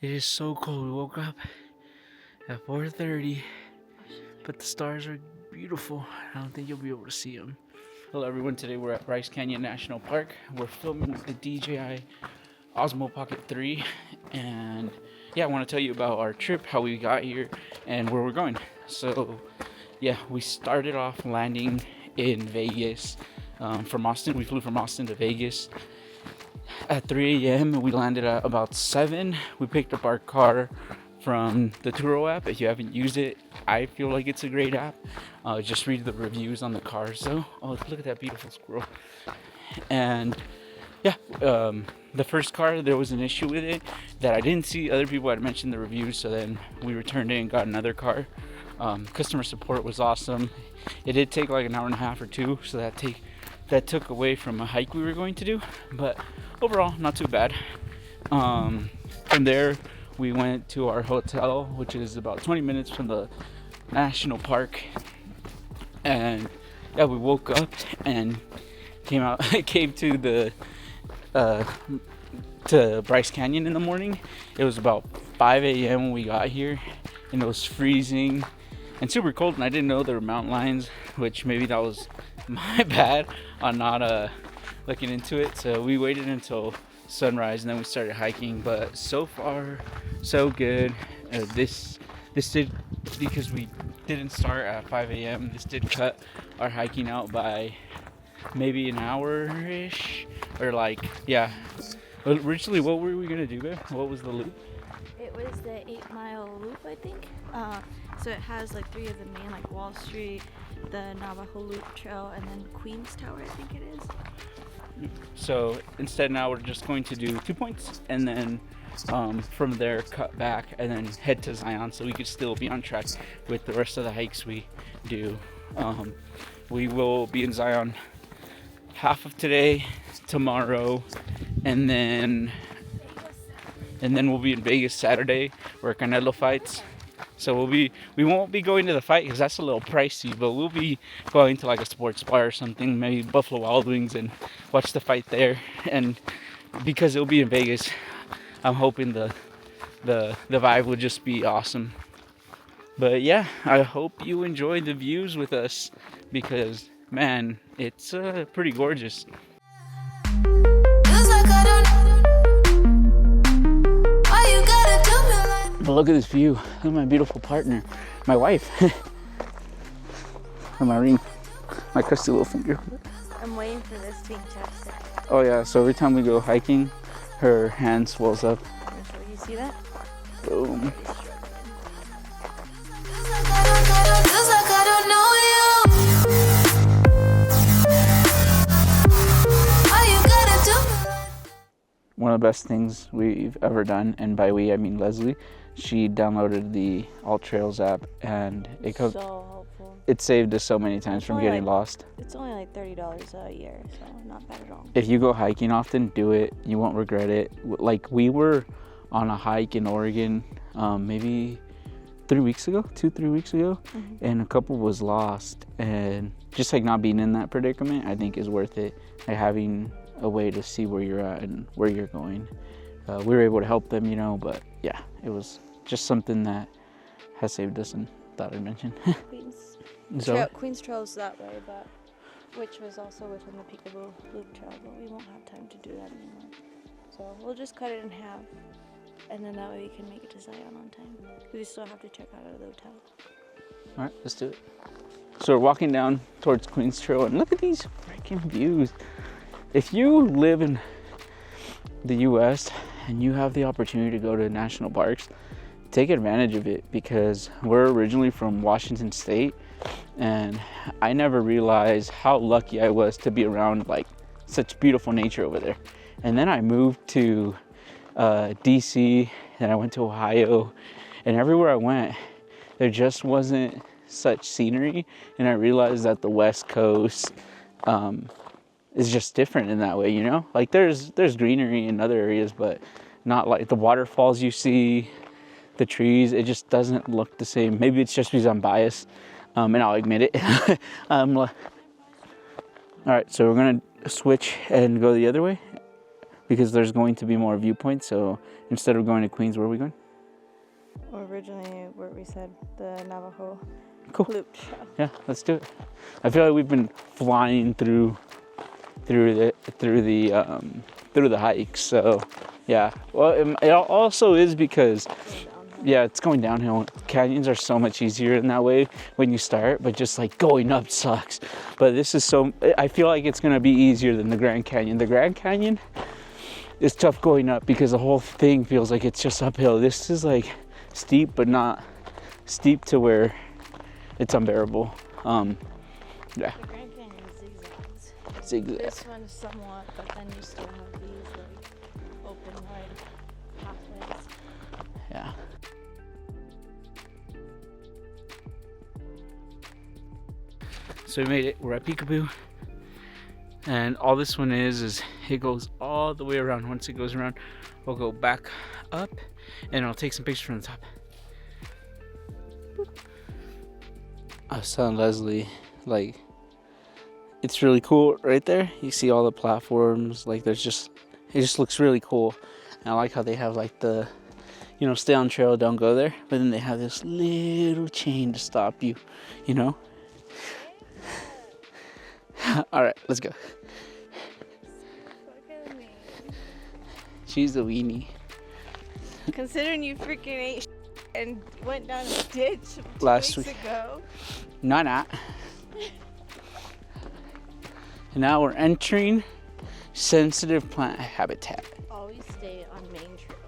It is so cold. We woke up at 4:30, but the stars are beautiful. I don't think you'll be able to see them. Hello everyone, today we're at Bryce Canyon National Park. We're filming the DJI Osmo Pocket 3, and yeah, I want to tell you about our trip, how we got here, and where we're going. So yeah, we started off landing in Vegas from Austin. We flew from Austin to Vegas at 3 a.m. We landed at about 7. We picked up our car from the Turo app. If you haven't used it, I feel like it's a great app. Just read the reviews on the cars though. Oh, look at that beautiful squirrel. And yeah, the first car, there was an issue with it that I didn't see. Other people had mentioned the reviews, so then we returned it and got another car. Customer support was awesome. It did take like an hour and a half or two, so that took away from a hike we were going to do, but overall not too bad. From there we went to our hotel, which is about 20 minutes from the national park, and yeah, we woke up and came to the to Bryce Canyon in the morning. It was about 5 a.m. when we got here, and it was freezing and super cold, and I didn't know there were mountain lions, which maybe that was my bad on not looking into it. So we waited until sunrise and then we started hiking, but so far so good. This did, because we didn't start at 5 a.m. this did cut our hiking out by maybe an hour-ish, or like, yeah. Originally, what were we gonna do there? What was the loop? It was the 8-mile loop, I think. So it has like 3 of the main, like Wall Street, the Navajo Loop Trail, and then Queens Tower, I think it is. So instead now we're just going to do 2 points, and then from there cut back and then head to Zion, so we could still be on track with the rest of the hikes we do. We will be in Zion half of today, tomorrow, and then we'll be in Vegas Saturday where Canelo fights. So we won't be going to the fight because that's a little pricey, but we'll be going to like a sports bar or something, maybe Buffalo Wild Wings, and watch the fight there. And because it'll be in Vegas, I'm hoping the vibe will just be awesome. But yeah, I hope you enjoy the views with us, because man, it's pretty gorgeous. But look at this view. Look at my beautiful partner, my wife. And my ring, my crusty little finger. I'm waiting for this being tested. Oh yeah, so every time we go hiking, her hand swells up. You see that? Boom. One of the best things we've ever done, and by we I mean Leslie, she downloaded the All Trails app, and so helpful. It saved us so many times from getting lost. It's only like $30 a year, so not bad at all. If you go hiking often, do it. You won't regret it. Like, we were on a hike in Oregon maybe 3 weeks ago, 2-3 weeks ago, and a couple was lost, and just like not being in that predicament, I think is worth it. Like having a way to see where you're at and where you're going. We were able to help them, but yeah, it was just something that has saved us, and thought I'd mention. Queens Trail's that way, but which was also within the Peekaboo Loop Trail, but we won't have time to do that anymore. So we'll just cut it in half, and then that way we can make it to Zion on time. We still have to check out of the hotel. All right, let's do it. So we're walking down towards Queens Trail, and look at these freaking views. If you live in the U.S. and you have the opportunity to go to national parks, take advantage of it, because we're originally from Washington State, and I never realized how lucky I was to be around like such beautiful nature over there. And then I moved to DC, and I went to Ohio, and everywhere I went there just wasn't such scenery, and I realized that the West Coast is just different in that way, like there's greenery in other areas, but not like the waterfalls you see, the trees. It just doesn't look the same. Maybe it's just because I'm biased, and I'll admit it. All right, so we're gonna switch and go the other way. because there's going to be more viewpoints. So instead of going to Queens, where are we going? Or originally, where we said the Navajo Cool. Loop trail. Yeah, let's do it. I feel like we've been flying through the hikes. So yeah. Well, it also is because yeah, it's going downhill. Canyons are so much easier in that way when you start, but just like going up sucks. But this is I feel like it's gonna be easier than the Grand Canyon. The Grand Canyon is tough going up because the whole thing feels like it's just uphill. This is like steep, but not steep to where it's unbearable. Yeah. The Grand Canyon zigzags. Zigzag. This one is somewhat, but then you still have these like open wide pathways. Yeah. So we made it. We're at Peekaboo, and all this one is it goes all the way around. Once it goes around, we'll go back up, and I'll take some pictures from the top. I was telling Leslie, like, it's really cool right there. You see all the platforms. Like, it just looks really cool. And I like how they have like the, stay on trail, don't go there. But then they have this little chain to stop you, All right, let's go. Look at me. She's a weenie. Considering you freaking ate and went down a ditch Last weeks week. ago. Not. And now we're entering sensitive plant habitat. Always stay on main trail.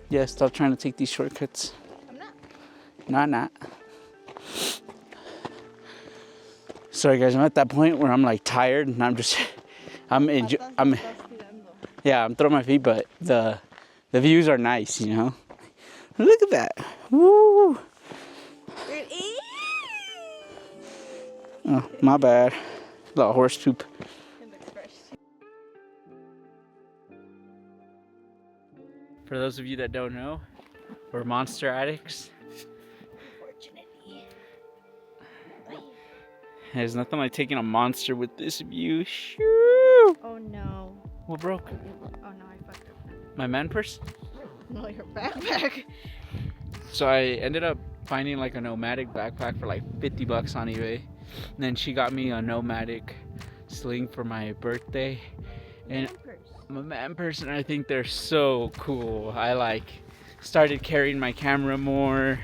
Yeah, stop trying to take these shortcuts. I'm not. Not. Sorry guys, I'm at that point where I'm like tired and I'm throwing my feet, but the views are nice, Look at that. Woo! Oh, my bad. A lot of horse poop. For those of you that don't know, we're monster addicts. There's nothing like taking a monster with this view. Shoo! Oh no. What broke? Oh no, I fucked up. My man purse? No, your backpack. So I ended up finding like a nomadic backpack for like $50 on eBay. And then she got me a nomadic sling for my birthday. And I'm a man person. I think they're so cool. I like started carrying my camera more.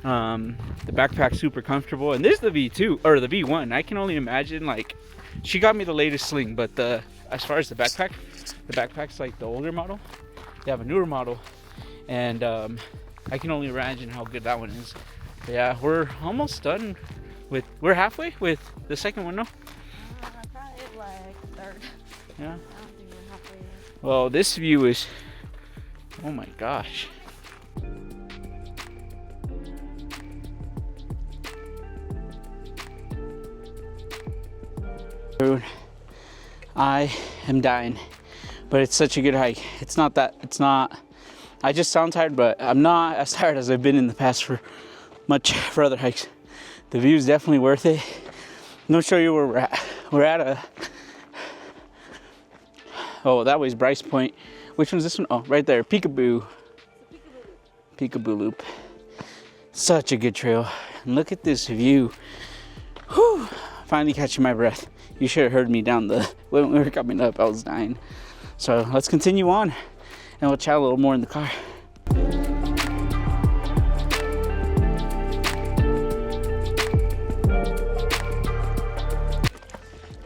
The backpack's super comfortable, and this is the V2 or the V1. I can only imagine, like, she got me the latest sling, but as far as the backpack's like the older model. They have a newer model, and I can only imagine how good that one is. But yeah, we're almost done we're halfway with the second one, no? Probably like third. Yeah. I don't think we're halfway yet. Well, this view is, oh my gosh. I am dying, but it's such a good hike. I just sound tired, but I'm not as tired as I've been in the past for other hikes. The view is definitely worth it. I'm gonna show you where we're at. We're at that way's Bryce Point. Which one's this one? Oh, right there, Peekaboo Loop. Such a good trail. And look at this view. Whew. Finally catching my breath. You should have heard me when we were coming up. I was dying. So let's continue on, and we'll chat a little more in the car.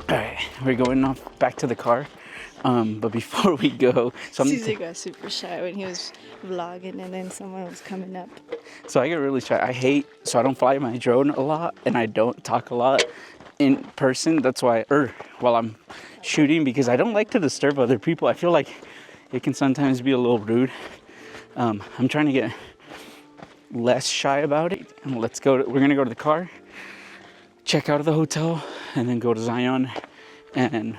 All right, we're going off back to the car. But before we go, Caesar got super shy when he was vlogging, and then someone was coming up. So I get really shy. So I don't fly my drone a lot, and I don't talk a lot in person. That's why, while I'm shooting, because I don't like to disturb other people. I feel like it can sometimes be a little rude. I'm trying to get less shy about it. And we're gonna go to the car, check out of the hotel, and then go to Zion. And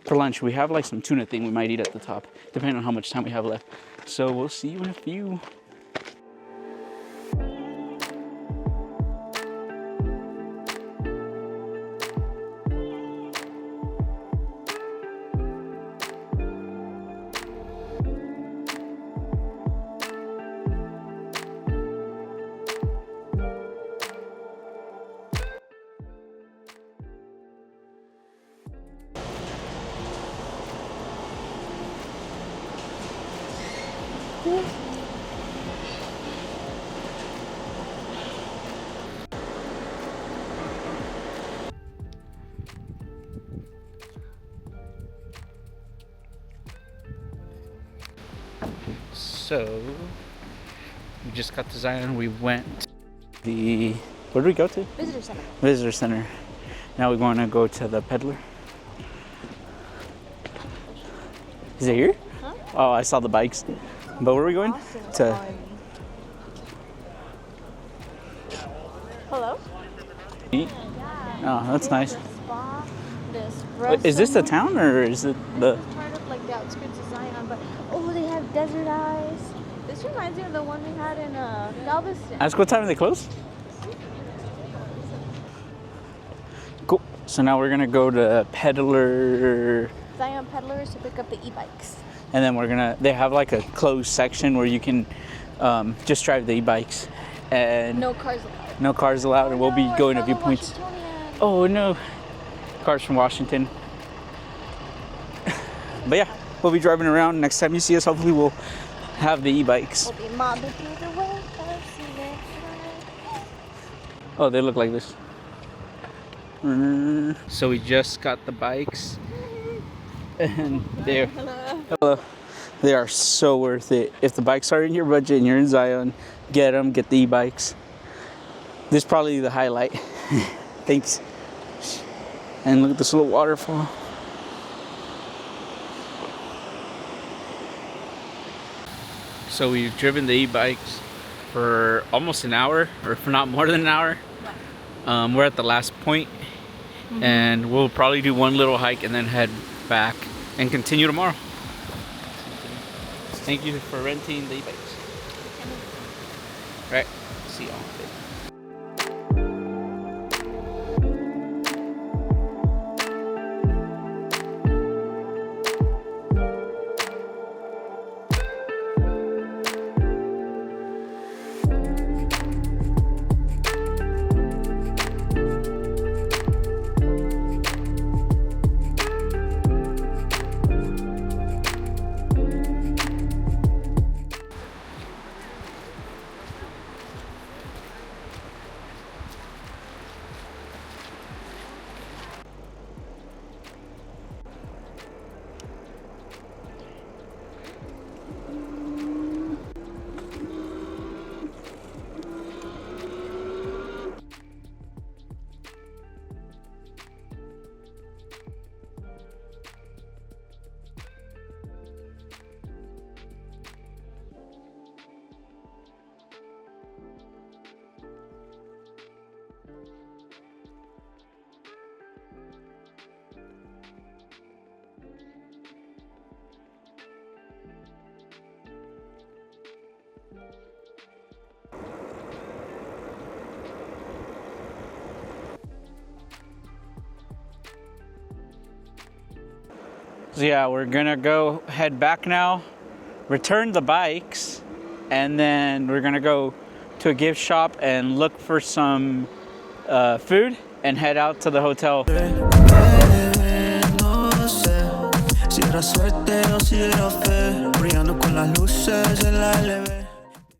for lunch, we have like some tuna thing we might eat at the top, depending on how much time we have left. So we'll see you in a few. So we just got to Zion. We went the where did we go to? Visitor center. Visitor center. Now we want to go to the Peddler. Is it here? Huh? Oh, I saw the bikes. But where are we going? To. Hello. Oh, that's nice. Spa, this Wait, is this the town or is it the? This is part of like the outskirts of Zion, but oh, they have desert eyes. This reminds me of the one we had in Galveston. Ask what time they close? Cool. So now we're gonna go to Peddler. Zion Peddlers to pick up the e-bikes. And then they have like a closed section where you can just drive the e-bikes. And No cars allowed. no cars allowed, and we'll be going to viewpoints. Oh no, cars from Washington. But yeah, we'll be driving around. Next time you see us, hopefully we'll have the e-bikes. We'll be mobbing through the way of scenic. Oh, they look like this. So we just got the bikes, and hello. They are so worth it. If the bikes are in your budget and you're in Zion, get them. Get the e-bikes. This is probably the highlight. Thanks. And look at this little waterfall. So we've driven the e-bikes for almost an hour, or if not more than an hour. We're at the last point, and we'll probably do one little hike and then head back and continue tomorrow. Thank you for renting the e-bikes. Right, see y'all. So yeah, we're gonna go head back now, return the bikes, and then we're gonna go to a gift shop and look for some food and head out to the hotel. Si era suerte o si era fe, brillando con las luces en la LV.